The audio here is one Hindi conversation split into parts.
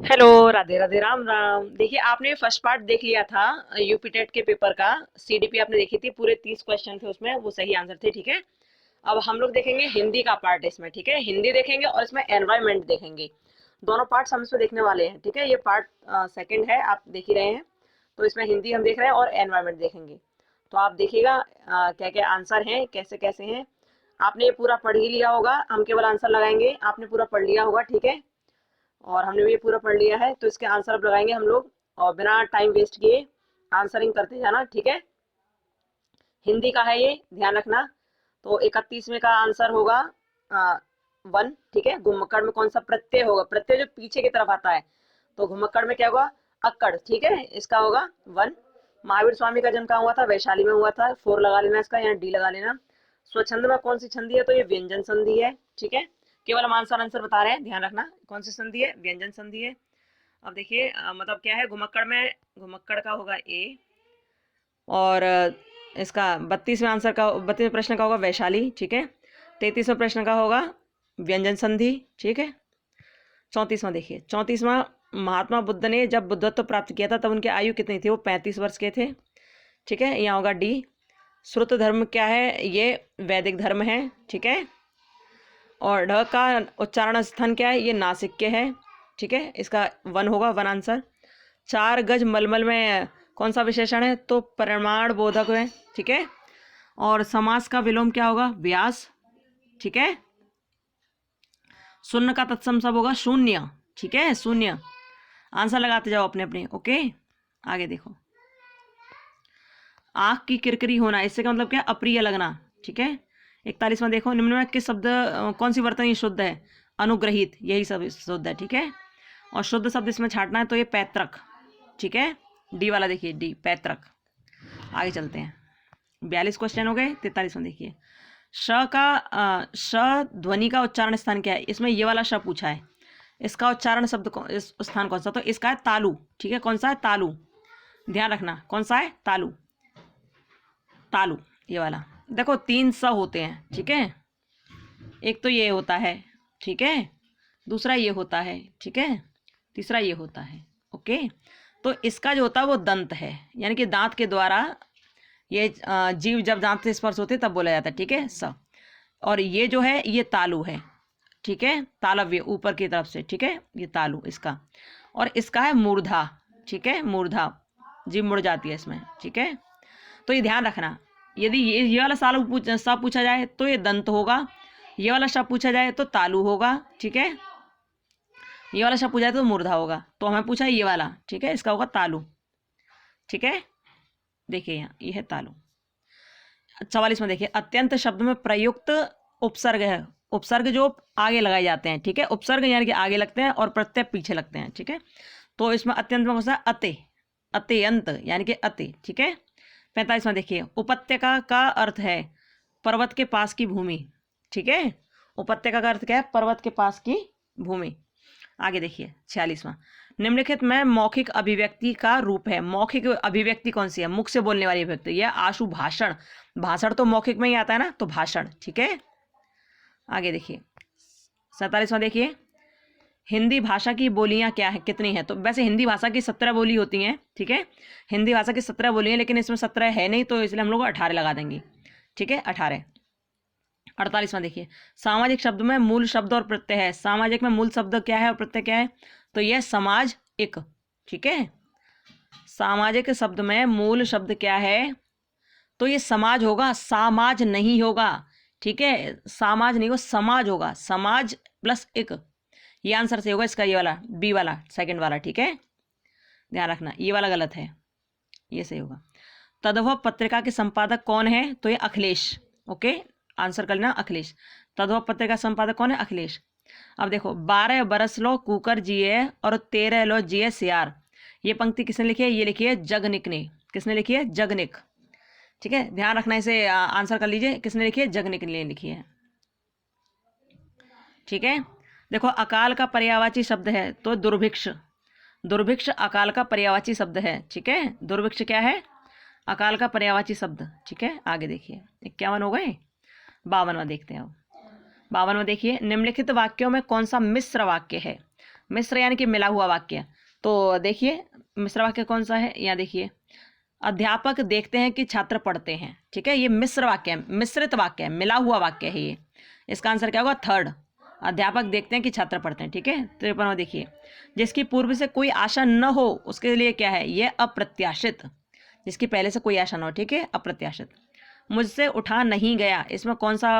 हेलो, राधे राधे, राम राम। देखिए, आपने फर्स्ट पार्ट देख लिया था यूपी टेट के पेपर का। सीडीपी आपने देखी थी, पूरे 30 क्वेश्चन थे उसमें, वो सही आंसर थे, ठीक है। अब हम लोग देखेंगे हिंदी का पार्ट इसमें, ठीक है। हिंदी देखेंगे और इसमें एनवायरमेंट देखेंगे। दोनों पार्ट्स हम इसमें देखने वाले हैं, ठीक है। ये पार्ट सेकंड है, आप देख ही रहे हैं। तो इसमें हिंदी हम देख रहे हैं और एनवायरमेंट देखेंगे। तो आप देखिएगा क्या क्या आंसर हैं, कैसे कैसे हैं। आपने ये पूरा पढ़ ही लिया होगा, हम केवल आंसर लगाएंगे। आपने पूरा पढ़ लिया होगा, ठीक है। और हमने भी ये पूरा पढ़ लिया है, तो इसके आंसर अब लगाएंगे हम लोग। और बिना टाइम वेस्ट किए आंसरिंग करते जाना, ठीक है। हिंदी का है ये, ध्यान रखना। तो 31वें का आंसर होगा वन, ठीक है। घुमक्कड़ में कौन सा प्रत्यय होगा? प्रत्यय जो पीछे की तरफ आता है, तो घुमक्कड़ में क्या होगा? अक्कड़, ठीक है। इसका होगा वन। महावीर स्वामी का जन्म कहाँ हुआ था? वैशाली में हुआ था। फोर लगा लेना इसका, यहाँ डी लगा लेना। स्वच्छंद में कौन सी संधि है? तो ये व्यंजन संधि है, ठीक है। केवल हम आंसर आंसर बता रहे हैं, ध्यान रखना। कौन सी संधि है? व्यंजन संधि है। अब देखिए मतलब क्या है घुमक्कड़ में, घुमक्कड़ का होगा ए। और इसका 32वें प्रश्न का होगा वैशाली, ठीक है। 33वें प्रश्न का होगा व्यंजन संधि, ठीक है। 34वां देखिए, 34वां, महात्मा बुद्ध ने जब बुद्धत्व प्राप्त किया था तब उनकी आयु कितनी थी? वो 35 वर्ष के थे, ठीक है। यहाँ होगा डी। श्रुत धर्म क्या है? ये वैदिक धर्म है, ठीक है। और ढ का उच्चारण स्थान क्या है? ये नासिक के है, ठीक है। इसका वन होगा, वन आंसर। 4 गज मलमल में कौन सा विशेषण है? तो प्रमाण बोधक है, ठीक है। और समास का विलोम क्या होगा? व्यास, ठीक है। शून्य का तत्सम सब होगा शून्य, ठीक है, शून्य। आंसर लगाते जाओ अपने अपने, ओके। आगे देखो, आंख की किरकिरी होना, इससे का मतलब क्या? अप्रिय लगना, ठीक है। 41वां देखो, निम्न में किस शब्द कौन सी वर्तनी शुद्ध है? अनुग्रहित, यही सब शुद्ध है, ठीक है। और शुद्ध शब्द इसमें छाटना है, तो ये पैतृक, ठीक है। डी वाला देखिए, डी पैतृक। आगे चलते हैं, 42 क्वेश्चन हो गए। 43वां देखिए, श का श ध्वनि का उच्चारण स्थान क्या है? इसमें ये वाला श पूछा है, इसका उच्चारण शब्द इस स्थान कौन सा? तो इसका है तालु, ठीक है। कौन सा है? तालु। ध्यान रखना, कौन सा है? तालु, तालु, ये वाला। देखो 3 स होते हैं, ठीक है। एक तो ये होता है, ठीक है। दूसरा ये होता है, ठीक है। तीसरा ये होता है, ओके। तो इसका जो होता है वो दंत है, यानी कि दांत के द्वारा ये जीव जब दांत से स्पर्श होते तब बोला जाता है, ठीक है, स। और ये जो है ये तालु है, ठीक है। तालव्य ऊपर की तरफ से, ठीक है, ये तालु इसका। और इसका है मूर्धा, ठीक है, मूर्धा, जीभ मुड़ जाती है इसमें, ठीक है। तो ये ध्यान रखना, यदि ये वाला सब पूछा जाए तो ये दंत होगा, ये वाला शब्द पूछा जाए तो तालु होगा, ठीक है। ये वाला शब्द पूछा जाए तो मूर्धा होगा, तो हमें पूछा है ये वाला, ठीक है, इसका होगा तालु, ठीक है। देखिए यहाँ ये है तालु। 44 में देखिए, अत्यंत शब्द में प्रयुक्त उपसर्ग है। उपसर्ग जो आगे लगाए जाते हैं, ठीक है। उपसर्ग यानी कि आगे लगते हैं और प्रत्यय पीछे लगते हैं, ठीक है। तो इसमें अत्यंत में कौन सा? अति, अत्यंत यानी कि अति, ठीक है। 45वां देखिए, उपत्यका का अर्थ है पर्वत के पास की भूमि, ठीक है। उपत्यका का अर्थ क्या है? पर्वत के पास की भूमि। आगे देखिए 46वां, निम्नलिखित में मौखिक अभिव्यक्ति का रूप है। मौखिक अभिव्यक्ति कौन सी है? मुख से बोलने वाली अभिव्यक्ति। यह आशु भाषण, भाषण तो मौखिक में ही आता है ना, तो भाषण, ठीक है। आगे देखिए 47वां देखिए, हिंदी भाषा की बोलियां क्या है, कितनी है? तो वैसे हिंदी भाषा की 17 बोली होती हैं, ठीक है। हिंदी भाषा की 17 बोली हैं, लेकिन इसमें 17 है नहीं, तो इसलिए हम लोग 18 लगा देंगे, ठीक है, 18। 48वां देखिए, सामाजिक शब्द में मूल शब्द और प्रत्यय है। सामाजिक में मूल शब्द क्या है और प्रत्यय क्या है? तो यह समाज एक, ठीक है। सामाजिक शब्द में मूल शब्द क्या है? तो ये समाज होगा, सामाज नहीं होगा, ठीक है। समाज नहीं होगा, समाज होगा, समाज प्लस एक। ये आंसर से होगा इसका, ये वाला बी वाला सेकंड वाला, ठीक है। ध्यान रखना, ये वाला गलत है, ये सही होगा। तदभव पत्रिका के संपादक कौन है? तो ये अखिलेश, ओके। आंसर कर लेना, अखिलेश। तदभव पत्रिका संपादक कौन है? अखिलेश। अब देखो, 12 बरस लो कुकर जिए और 13 लो जिए सियार। ये पंक्ति किसने लिखी है? ये लिखी है जगनिक ने। किसने लिखी है? जगनिक, ठीक है। ध्यान रखना, इसे आंसर कर लीजिए, किसने लिखी है? जगनिक ने लिखी है, ठीक है। देखो, अकाल का पर्यायवाची शब्द है तो दुर्भिक्ष। दुर्भिक्ष अकाल का पर्यायवाची शब्द है, ठीक है। दुर्भिक्ष क्या है? अकाल का पर्यायवाची शब्द, ठीक है। आगे देखिए 51 हो गए। 52वां देखते हैं अब। 52वां देखिए, निम्नलिखित वाक्यों में कौन सा मिश्र वाक्य है? मिश्र यानी कि मिला हुआ वाक्य। तो देखिए मिश्र वाक्य कौन सा है, यहाँ देखिए, अध्यापक देखते हैं कि छात्र पढ़ते हैं, ठीक है, ये मिश्र वाक्य है, मिश्रित वाक्य है, मिला हुआ वाक्य है ये। इसका आंसर क्या होगा, थर्ड, अध्यापक देखते हैं कि छात्र पढ़ते हैं, ठीक है। 53वां देखिए, जिसकी पूर्व से कोई आशा न हो उसके लिए क्या है, ये अप्रत्याशित, जिसकी पहले से कोई आशा न हो, ठीक है, अप्रत्याशित। मुझसे उठा नहीं गया, इसमें कौन सा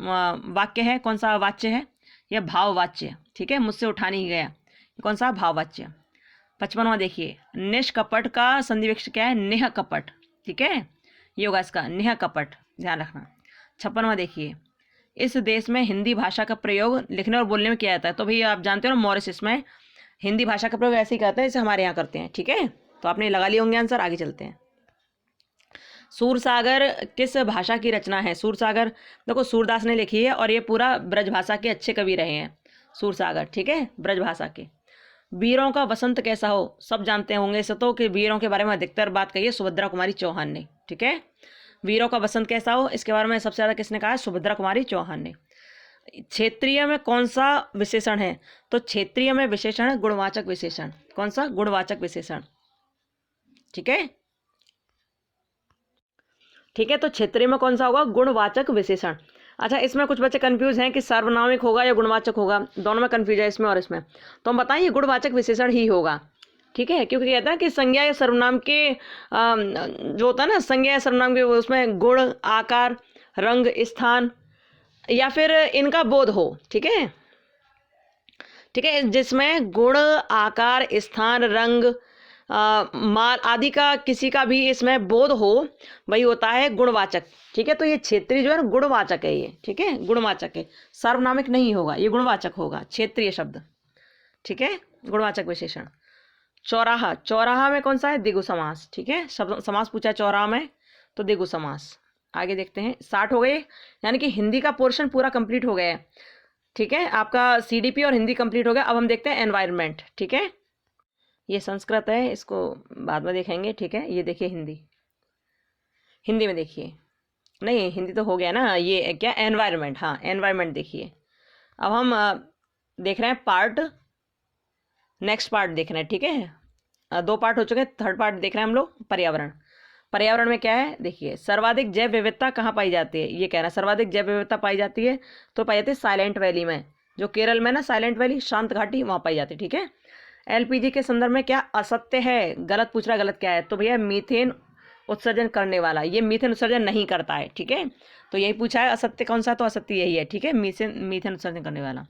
वाक्य है, कौन सा वाच्य है, यह भाववाच्य, ठीक है, मुझसे उठा नहीं गया, कौन सा, भाववाच्य। 55वां देखिए, निष्कपट का संधि विशेषण क्या है, नेह कपट, ठीक है, ये होगा इसका नेह कपट, ध्यान रखना। 56वां देखिए, इस देश में हिंदी भाषा का प्रयोग लिखने और बोलने में किया जाता है। तो भैया आप जानते हो ना, मॉरिशस में हिंदी भाषा का प्रयोग ऐसे ही करते हैं जैसे हमारे यहाँ करते हैं, ठीक है। तो आपने लगा लिए होंगे आंसर, आगे चलते हैं। सूरसागर किस भाषा की रचना है, सूरसागर देखो सूरदास ने लिखी है और ये पूरा ब्रज भाषा के अच्छे कवि रहे हैं सूरसागर, ठीक है, ब्रज भाषा के। वीरों का वसंत कैसा हो, सब जानते होंगे इसे तो, कि वीरों के बारे में अधिकतर बात कही है सुभद्रा कुमारी चौहान ने, ठीक है। वीरों का वसंत कैसा हो, इसके बारे में सबसे ज़्यादा किसने कहा है, सुभद्रा कुमारी चौहान ने। क्षेत्रीय में कौन सा विशेषण है, तो क्षेत्रीय में विशेषण है गुणवाचक विशेषण, कौन सा, गुणवाचक विशेषण, ठीक है, ठीक है। तो क्षेत्रीय में कौन सा होगा, गुणवाचक विशेषण। अच्छा, इसमें कुछ बच्चे कंफ्यूज हैं कि सार्वनामिक होगा या गुणवाचक होगा, दोनों में कंफ्यूज है इसमें और इसमें, तो हम बताएं ये गुणवाचक विशेषण ही होगा, ठीक है, क्योंकि कहते हैं कि संज्ञा या सर्वनाम के जो होता है ना, संज्ञा या सर्वनाम के उसमें गुण, आकार, रंग, स्थान या फिर इनका बोध हो, ठीक है, ठीक है, जिसमें गुण, आकार, स्थान, रंग, माल आदि का किसी का भी इसमें बोध हो, वही होता है गुणवाचक, ठीक है। तो ये क्षेत्रीय जो है ना गुणवाचक है ये, ठीक है, गुणवाचक है, सार्वनामिक नहीं होगा, ये गुणवाचक होगा, क्षेत्रीय शब्द, ठीक है, गुणवाचक विशेषण। चौराहा, चौराहा में कौन सा है, द्विगु समास, ठीक है, शब्द समास पूछा है चौराहा में, तो द्विगु समास। आगे देखते हैं, 60 हो गए, यानी कि हिंदी का पोर्शन पूरा कंप्लीट हो गया है, ठीक है, आपका सीडीपी और हिंदी कंप्लीट हो गया। अब हम देखते हैं एनवायरनमेंट, ठीक है, ये संस्कृत है, इसको बाद में देखेंगे, ठीक है। ये देखिए हिंदी, हिंदी में देखिए, नहीं हिंदी तो हो गया ना, ये क्या, एनवायरनमेंट, हाँ एनवायरनमेंट देखिए। अब हम देख रहे हैं पार्ट, नेक्स्ट पार्ट देख रहे हैं, ठीक है, 2 पार्ट हो चुके हैं, थर्ड पार्ट देख रहे हैं हम लोग, पर्यावरण। पर्यावरण में क्या है, देखिए, सर्वाधिक जैव विविधता कहाँ पाई जाती है, ये कह रहा है सर्वाधिक जैव विविधता पाई जाती है, तो पाई जाती है साइलेंट वैली में, जो केरल में ना साइलेंट वैली, शांत घाटी, वहाँ पाई जाती है, ठीक है। एलपीजी के संदर्भ में क्या असत्य है, गलत पूछ रहा है, गलत क्या है, तो भैया मीथेन उत्सर्जन करने वाला, ये मीथेन उत्सर्जन नहीं करता है, ठीक है, तो यही पूछा है, असत्य कौन सा, तो असत्य यही है, ठीक है, मीथेन उत्सर्जन करने वाला।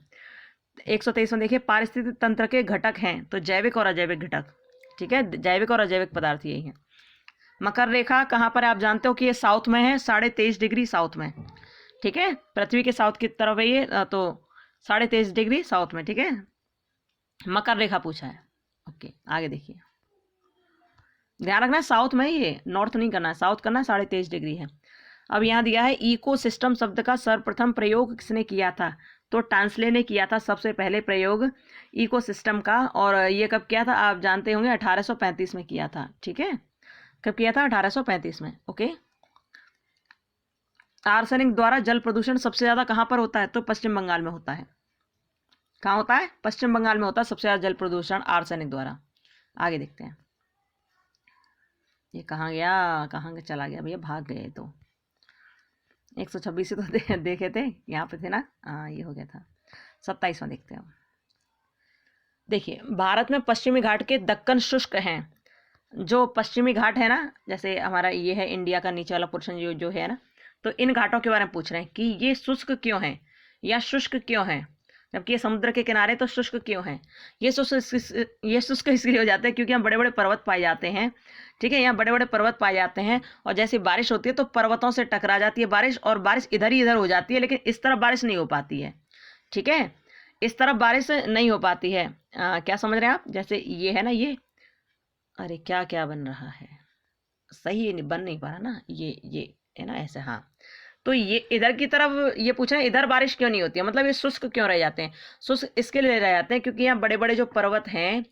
123 में देखिए, पारिस्थितिक तंत्र के घटक हैं, तो जैविक और अजैविक घटक, ठीक है, जैविक और अजैविक पदार्थ यही है। मकर रेखा कहाँ पर है, आप जानते हो कि ये साउथ में है, 23.5 डिग्री साउथ में, ठीक है, पृथ्वी के साउथ की तरफ है ये, तो 23.5 डिग्री साउथ में, ठीक है, मकर रेखा पूछा है। ओके, आगे देखिए, ध्यान रखना है साउथ में ये, नॉर्थ नहीं करना है, साउथ करना है, 23.5 डिग्री है। अब यहाँ दिया है इकोसिस्टम शब्द का सर्वप्रथम प्रयोग किसने किया था, तो टांसले ने किया था सबसे पहले प्रयोग इकोसिस्टम का, और ये कब किया था, आप जानते होंगे 1835 में किया था, ठीक है, कब किया था, 1835 में, ओके। आर्सेनिक द्वारा जल प्रदूषण सबसे ज़्यादा कहाँ पर होता है, तो पश्चिम बंगाल में होता है, कहाँ होता है, पश्चिम बंगाल में होता है सबसे ज़्यादा जल प्रदूषण आर्सेनिक द्वारा। आगे देखते हैं, ये कहाँ गया, कहाँ के चला गया भैया, भाग गए, तो 126 तो देखे थे, यहाँ पे थे ना, हाँ ये हो गया था। 27वां देखते हैं। देखिए, भारत में पश्चिमी घाट के दक्कन शुष्क हैं, जो पश्चिमी घाट है ना, जैसे हमारा ये है इंडिया का नीचे वाला पोर्शन जो है ना, तो इन घाटों के बारे में पूछ रहे हैं कि ये शुष्क क्यों हैं या शुष्क क्यों हैं, जबकि ये समुद्र के किनारे, तो शुष्क क्यों हैं, ये शुष्क इसलिए हो जाते हैं क्योंकि यहाँ बड़े बड़े पर्वत पाए जाते हैं, ठीक है, यहाँ बड़े बड़े पर्वत पाए जाते हैं, और जैसे बारिश होती है तो पर्वतों से टकरा जाती है बारिश, और बारिश इधर ही इधर हो जाती है, लेकिन इस तरफ बारिश नहीं हो पाती है, ठीक है, इस तरफ बारिश नहीं हो पाती है। क्या समझ रहे हैं आप, जैसे ये है ना, ये, अरे क्या क्या बन रहा है, सही बन नहीं पा रहा ना, ये है ना ऐसे, हाँ, तो ये इधर की तरफ ये पूछा है, इधर बारिश क्यों नहीं होती है, मतलब ये शुष्क क्यों रह जाते हैं, शुष्क इसके लिए रह जाते हैं क्योंकि यहाँ बड़े बड़े जो पर्वत हैं,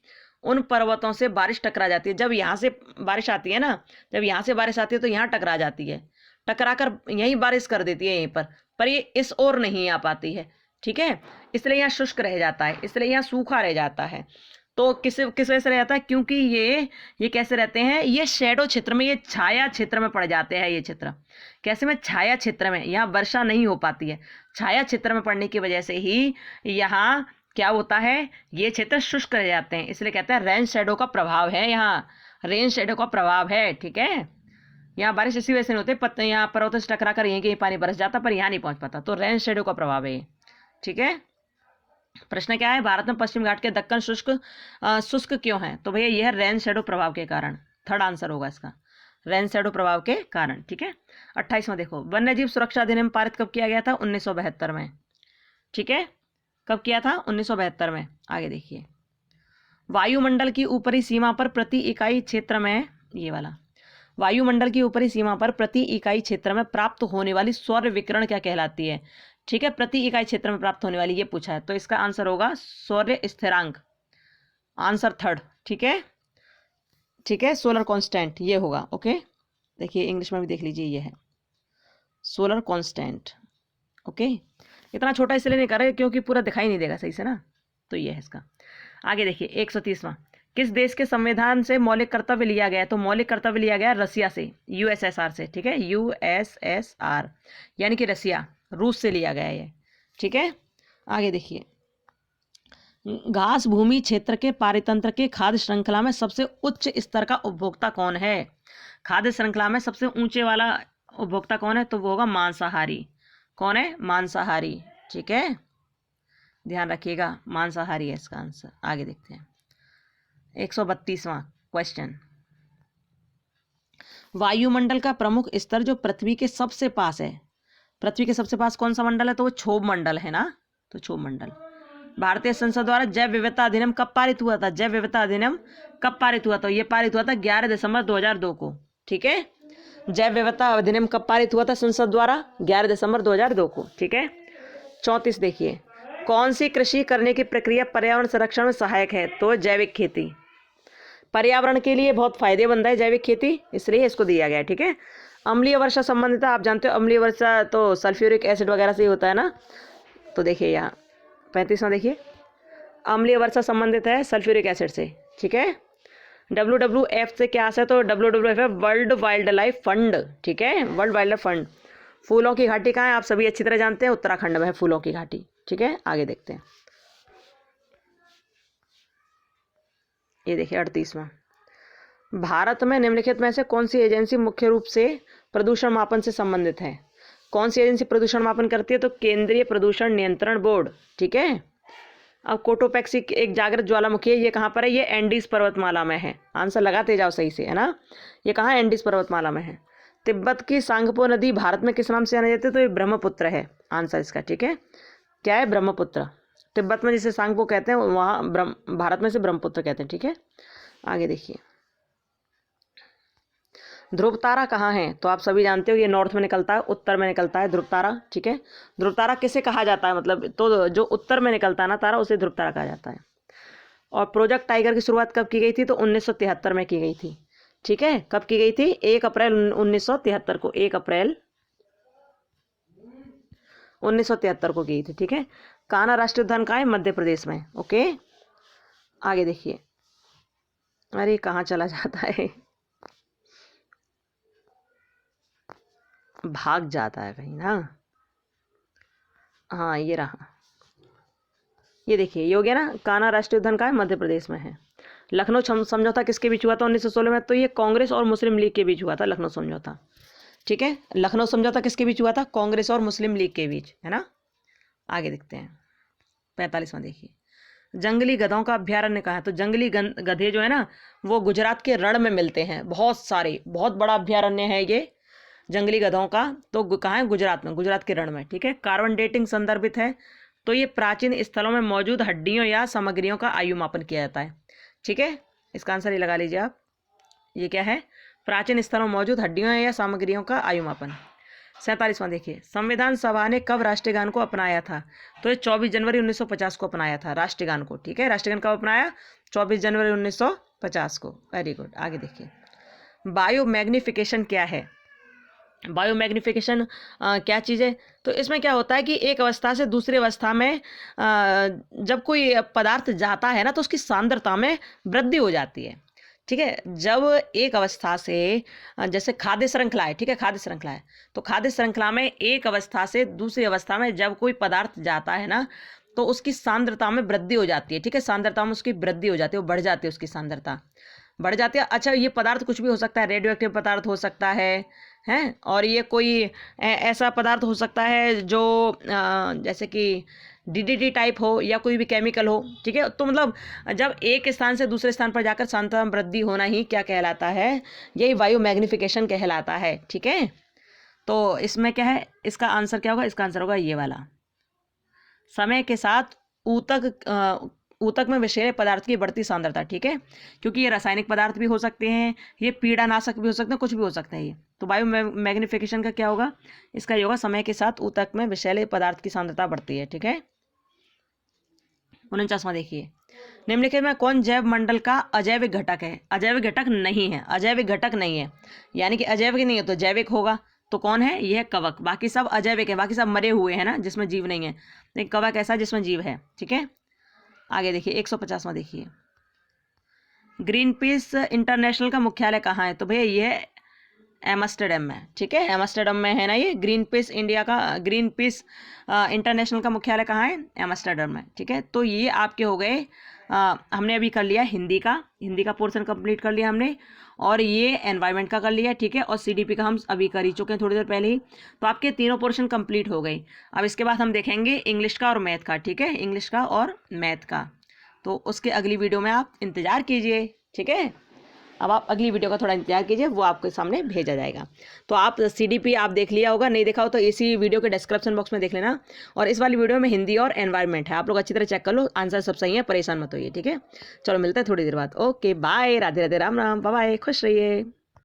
उन पर्वतों से बारिश टकरा जाती है, जब यहाँ से बारिश आती है ना, जब यहाँ से बारिश आती है तो यहाँ टकरा जाती है, टकरा कर यहीं बारिश कर देती है यहीं पर ये इस ओर नहीं आ पाती है, ठीक है, इसलिए यहाँ शुष्क रह जाता है, इसलिए यहाँ सूखा रह जाता है। तो किस वजह से रह जाता है? क्योंकि ये कैसे रहते हैं, ये शैडो क्षेत्र में, ये छाया क्षेत्र में पड़ जाते हैं। ये क्षेत्र कैसे में? छाया क्षेत्र में, यहाँ वर्षा नहीं हो पाती है। छाया क्षेत्र में पड़ने की वजह से ही यहाँ क्या होता है, ये क्षेत्र शुष्क रह जाते हैं। इसलिए कहते हैं रेन शैडो का प्रभाव है, यहाँ रेन शैडो का प्रभाव है। ठीक है, यहाँ बारिश इसी वजह से नहीं होती, पत्ते यहाँ पर्वतों से टकरा कर यहीं कहीं पानी बरस जाता, पर यहाँ नहीं पहुँच पाता। तो रेन शैडो का प्रभाव है ये। ठीक है, प्रश्न क्या है, भारत में पश्चिम घाट के दक्कन शुष्क क्यों है? तो भैया यह है रेन शैडो प्रभाव के कारण। थर्ड आंसर होगा इसका, रेन शैडो प्रभाव के कारण। ठीक है, 28वां देखो, वन्यजीव सुरक्षा अधिनियम पारित कब किया गया था? 1972 में। ठीक है, कब किया था? 1972 में। आगे देखिए, वायुमंडल की ऊपरी सीमा पर प्रति इकाई क्षेत्र में, ये वाला, वायुमंडल की ऊपरी सीमा पर प्रति इकाई क्षेत्र में प्राप्त होने वाली सौर विकिरण क्या कहलाती है? ठीक है, प्रति इकाई क्षेत्र में प्राप्त होने वाली, ये पूछा है। तो इसका आंसर होगा सौर स्थिरांक, आंसर थर्ड। ठीक है, ठीक है, सोलर कांस्टेंट ये होगा। ओके, देखिए इंग्लिश में भी देख लीजिए, ये है सोलर कांस्टेंट। ओके, इतना छोटा इसलिए नहीं कर रहे क्योंकि पूरा दिखाई नहीं देगा सही से ना, तो ये है इसका। आगे देखिए 130वां, किस देश के संविधान से मौलिक कर्तव्य लिया गया है? तो मौलिक कर्तव्य लिया गया रसिया से, यूएसएसआर से। ठीक है, यूएसएसआर यानी कि रसिया, रूस से लिया गया है ये। ठीक है, आगे देखिए, घास भूमि क्षेत्र के पारितंत्र के खाद्य श्रृंखला में सबसे उच्च स्तर का उपभोक्ता कौन है? खाद्य श्रृंखला में सबसे ऊंचे वाला उपभोक्ता कौन है? तो वो होगा मांसाहारी। कौन है? मांसाहारी। ठीक है, ध्यान रखिएगा, मांसाहारी है इसका आंसर। आगे देखते हैं 132वां क्वेश्चन, वायुमंडल का प्रमुख स्तर जो पृथ्वी के सबसे पास है, पृथ्वी के सबसे पास कौन सा मंडल है? तो वो क्षोभ मंडल है ना, तो क्षोभ मंडल। भारतीय संसद द्वारा जैव विविधता अधिनियम कब पारित हुआ था? जैव विविधता अधिनियम कब पारित हुआ था? ये पारित हुआ था 11 दिसंबर 2002 को। ठीक है, जैव विविधता अधिनियम कब पारित हुआ था संसद द्वारा? 11 दिसंबर 2002 को। ठीक है, 34 देखिए, कौन सी कृषि करने की प्रक्रिया पर्यावरण संरक्षण में सहायक है? तो जैविक खेती, पर्यावरण के लिए बहुत फायदेमंद है जैविक खेती, इसलिए इसको दिया गया है। ठीक है, अम्लीय वर्षा संबंधित, आप जानते हो अम्लीय वर्षा तो सल्फ्यूरिक एसिड वगैरह से ही होता है ना। तो देखिए यहाँ 35वां देखिए, अम्लीय वर्षा संबंधित है सल्फ्यूरिक एसिड से। ठीक है, WWF से क्या है? तो WWF है वर्ल्ड वाइल्ड लाइफ फंड। ठीक है, वर्ल्ड वाइल्ड लाइफ फंड। फूलों की घाटी कहाँ है? आप सभी अच्छी तरह जानते हैं, उत्तराखंड में है फूलों की घाटी। ठीक है, आगे देखते हैं, ये देखिए 38वां, भारत में निम्नलिखित में से कौन सी एजेंसी मुख्य रूप से प्रदूषण मापन से संबंधित है? कौन सी एजेंसी प्रदूषण मापन करती है? तो केंद्रीय प्रदूषण नियंत्रण बोर्ड। ठीक है, अब कोटोपैक्सी एक जागृत ज्वालामुखी है, ये कहाँ पर है? ये एंडीज पर्वतमाला में है। आंसर लगाते जाओ सही से, है ना। ये कहाँ है? एंडीज पर्वतमाला में है। तिब्बत की सांगपो नदी भारत में किस नाम से जानी जाती है? तो ये ब्रह्मपुत्र है आंसर इसका। ठीक है, क्या है? ब्रह्मपुत्र। तिब्बत में जिसे सांगपो कहते हैं, वहाँ भारत में से ब्रह्मपुत्र कहते हैं। ठीक है, आगे देखिए, ध्रुव तारा कहाँ है? तो आप सभी जानते हो ये नॉर्थ में निकलता है, उत्तर में निकलता है ध्रुव तारा। ठीक है, ध्रुव तारा किसे कहा जाता है? मतलब तो जो उत्तर में निकलता है ना तारा, उसे ध्रुव तारा कहा जाता है। और प्रोजेक्ट टाइगर की शुरुआत कब की गई थी? तो 1973 में की गई थी। ठीक है, कब की गई थी? 1 अप्रैल 1973 को, 1 अप्रैल 1973 को की थी। ठीक है, कान्हा राष्ट्रीय उद्यान कहाँ है? मध्य प्रदेश में। ओके, आगे देखिए, अरे कहाँ चला जाता है, भाग जाता है कहीं ना। हाँ ये रहा, ये देखिए, ये हो गया ना, कान्हा राष्ट्रीय उद्यान कहाँ है? मध्य प्रदेश में है। लखनऊ समझौता किसके बीच हुआ था 1916 में? तो ये कांग्रेस और मुस्लिम लीग के बीच हुआ था लखनऊ समझौता। ठीक है, लखनऊ समझौता किसके बीच हुआ था? कांग्रेस और मुस्लिम लीग के बीच, है ना। आगे देखते हैं 45वां देखिए, जंगली गधों का अभ्यारण्य कहाँ है? तो जंगली गधे जो है ना, वो गुजरात के रण में मिलते हैं, बहुत सारे, बहुत बड़ा अभ्यारण्य है ये जंगली गधों का। तो कहाँ है? गुजरात में, गुजरात के रण में। ठीक है, कार्बन डेटिंग संदर्भित है, तो ये प्राचीन स्थलों में मौजूद हड्डियों या सामग्रियों का आयु मापन किया जाता है। ठीक है, इसका आंसर ये लगा लीजिए आप, ये क्या है? प्राचीन स्थलों में मौजूद हड्डियों या सामग्रियों का आयु मापन। 47वां देखिए, संविधान सभा ने कब राष्ट्रीय गान को अपनाया था? तो ये 24 जनवरी 1950 को अपनाया था राष्ट्रीय गान को। ठीक है, राष्ट्रीय गान कब अपनाया? 24 जनवरी 1950 को। वेरी गुड, आगे देखिए, बायो मैग्निफिकेशन क्या है? बायोमैग्निफिकेशन क्या चीज़ है? तो इसमें क्या होता है कि एक अवस्था से दूसरी अवस्था में जब कोई पदार्थ जाता है ना तो उसकी सांद्रता में वृद्धि हो जाती है। ठीक है, जब एक अवस्था से जैसे खाद्य श्रृंखला है, ठीक है, खाद्य श्रृंखला है, तो खाद्य श्रृंखला में एक अवस्था से दूसरी अवस्था में जब कोई पदार्थ जाता है ना तो उसकी सांद्रता में वृद्धि हो जाती है। ठीक है, सांद्रता में उसकी वृद्धि हो जाती है, वो बढ़ जाती है, उसकी सांद्रता बढ़ जाती है। अच्छा, ये पदार्थ कुछ भी हो सकता है, रेडियो एक्टिव पदार्थ हो सकता है हैं, और ये कोई ऐसा पदार्थ हो सकता है जो जैसे कि डीडीटी टाइप हो या कोई भी केमिकल हो। ठीक है, तो मतलब जब एक स्थान से दूसरे स्थान पर जाकर सांद्रता में वृद्धि होना ही क्या कहलाता है? यही वायु मैग्निफिकेशन कहलाता है। ठीक है, तो इसमें क्या है, इसका आंसर क्या होगा? इसका आंसर होगा ये वाला, समय के साथ ऊतक में विषैले पदार्थ की बढ़ती सांद्रता। ठीक है, क्योंकि ये रासायनिक पदार्थ भी हो सकते हैं, ये पीड़ानाशक भी हो सकते हैं, कुछ भी हो सकते हैं ये। तो बायो मैग्निफिकेशन का क्या होगा? इसका ये होगा, समय के साथ ऊतक में विषैले पदार्थ की सांद्रता बढ़ती है। ठीक है, 49वां देखिए, निम्नलिखित में कौन जैव मंडल का अजैविक घटक है? अजैविक घटक नहीं है, अजैविक घटक नहीं है, यानी कि अजैविक नहीं है तो जैविक होगा। तो कौन है? यह है कवक। बाकी सब अजैविक है, बाकी सब मरे हुए हैं ना, जिसमें जीव नहीं है। लेकिन कवक ऐसा जिसमें जीव है। ठीक है, आगे देखिए 150वां देखिए, ग्रीन पीस इंटरनेशनल का मुख्यालय कहाँ है? तो भैया ये है एम्स्टर्डम में। ठीक है, एम्स्टर्डम में है ना ये ग्रीन पीस इंडिया का, ग्रीन पीस इंटरनेशनल का मुख्यालय कहाँ है? एम्स्टर्डम में। ठीक है, तो ये आपके हो गए, हमने अभी कर लिया हिंदी का पोर्शन कंप्लीट कर लिया हमने, और ये एनवायरनमेंट का कर लिया। ठीक है, और सीडीपी का हम अभी कर ही चुके हैं थोड़ी देर पहले ही। तो आपके तीनों पोर्शन कंप्लीट हो गई। अब इसके बाद हम देखेंगे इंग्लिश का और मैथ का। ठीक है, इंग्लिश का और मैथ का, तो उसके अगली वीडियो में आप इंतज़ार कीजिए। ठीक है, अब आप अगली वीडियो का थोड़ा इंतजार कीजिए, वो आपके सामने भेजा जाएगा। तो आप सीडीपी आप देख लिया होगा, नहीं देखा हो तो इसी वीडियो के डिस्क्रिप्शन बॉक्स में देख लेना। और इस वाली वीडियो में हिंदी और एनवायरनमेंट है, आप लोग अच्छी तरह चेक कर लो, आंसर सब सही है, परेशान मत होइए। ठीक है, चलो मिलते हैं थोड़ी देर बाद। Okay bye, Radhe Radhe, Ram Ram, bye bye, खुश रहिए।